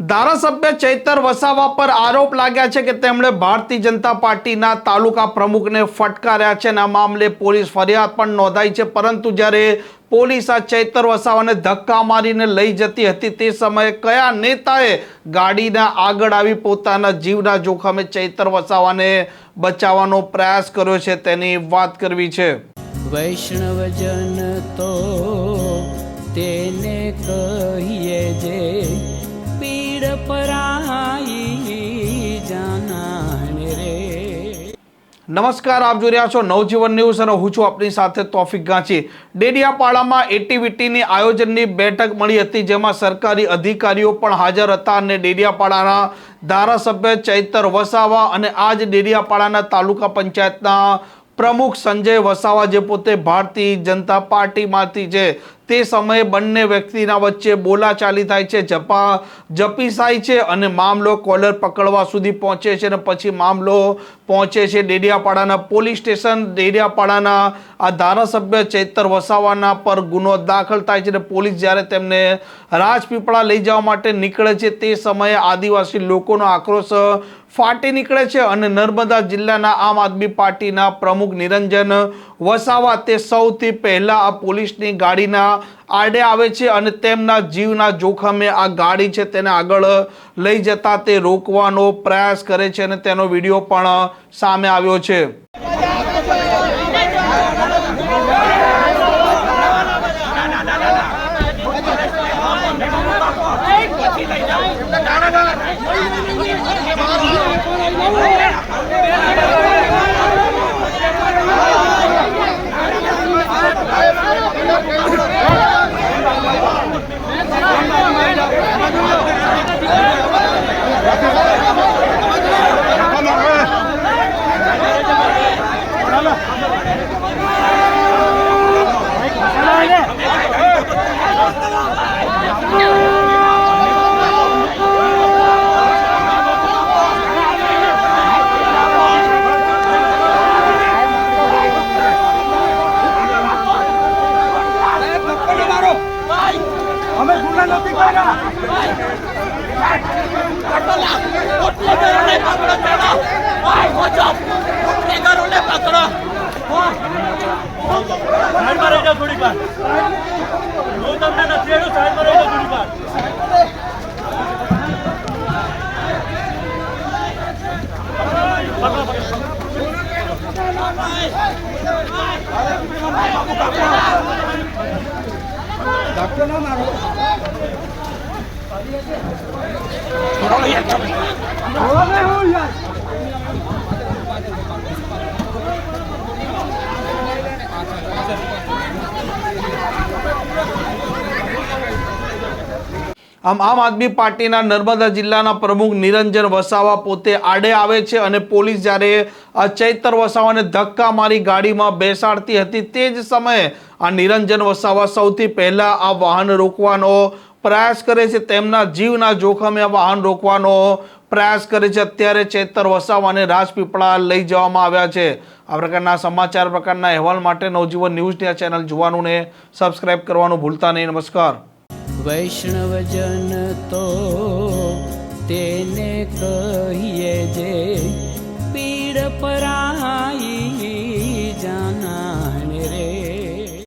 ધારાસભ્ય ચૈતર વસાવા પર આરોપ લાગ્યા છે કે તેમણે ભારતીય જનતા પાર્ટીના તાલુકા પ્રમુખને ફટકાર્યા છે અને આ મામલે પોલીસ ફરિયાદ પણ નોંધાઈ છે, પરંતુ જ્યારે પોલીસ આ ચૈતર વસાવાને ધક્કા મારીને લઈ જતી હતી તે સમયે કયા નેતાએ ગાડીના આગળ આવી પોતાના જીવના જોખમે ચૈતર વસાવાને બચાવવાનો પ્રયાસ કર્યો છે તેની વાત કરવી છે। વૈષ્ણવજન તો તેને કહીએ જે પીડ પરાઈ જાનાને રે। નમસ્કાર, આપ જોઈ રહ્યા છો નવજીવન ન્યૂઝ અને હું છું આપની સાથે તોફિક ગાંચી। ડેડિયાપાડામાં એટીવીટીની આયોજનની બેઠક મળી હતી, જેમાં સરકારી અધિકારીઓ પણ હાજર હતા અને ડેડિયાપાડાના ધારાસભ્ય ચૈતર વસાવા અને આજ ડેડિયાપાડાના તાલુકા પંચાયતના પ્રમુખ સંજય વસાવા જે પોતે ભારતીય જનતા પાર્ટીમાંથી છે તે સમયે બંને વ્યક્તિના વચ્ચે બોલાચાલી થાય છે, ઝપાઝપી છે અને મામલો કોલર પકડવા સુધી પહોંચે છે અને પછી મામલો પહોંચે છે ડેડિયાપાડાના પોલીસ સ્ટેશન। ડેડિયાપાડાના આ ધારાસભ્ય ચૈતર વસાવાના પર ગુનો દાખલ થાય છે અને પોલીસ જ્યારે તેમને રાજપીપળા લઈ જવા માટે નીકળે છે તે સમયે આદિવાસી લોકોનો આક્રોશ ફાટી નીકળે છે અને નર્મદા જિલ્લાના આમ આદમી પાર્ટીના પ્રમુખ નિરંજન વસાવા તે સૌથી પહેલા આ પોલીસની ગાડીના આડે આવે છે અને તેમના જીવના જોખમે આ ગાડી છે તેને આગળ લઈ જતા તે રોકવાનો પ્રયાસ કરે છે અને તેનો વિડીયો પણ સામે આવ્યો છે। આમ આદમી પાર્ટીના નર્મદા જિલ્લાના પ્રમુખ નિરંજન વસાવા પોતે આડે આવે છે અને પોલીસ જ્યારે ચૈતર વસાવાને ધક્કા મારી ગાડીમાં બેસાડતી હતી તે જ સમયે આ નિરંજન વસાવા સૌથી પહેલા આ વાહન રોકવાનો પ્રયાસ કરે છે, તેમના જીવના જોખમે આ વાહન રોકવાનો પ્રયાસ કરે છે। અત્યારે ચૈતર વસાવાને રાજપીપળા લઈ જવામાં આવ્યા છે। આ પ્રકારના સમાચાર, પ્રકારના અહેવાલ માટે નવજીવન ન્યૂઝની આ ચેનલ જોવાનું ને સબસ્ક્રાઇબ કરવાનું ભૂલતા નહીં। નમસ્કાર। વૈષ્ણવજન તો તેને કહીએ જે પીડ પરાઈ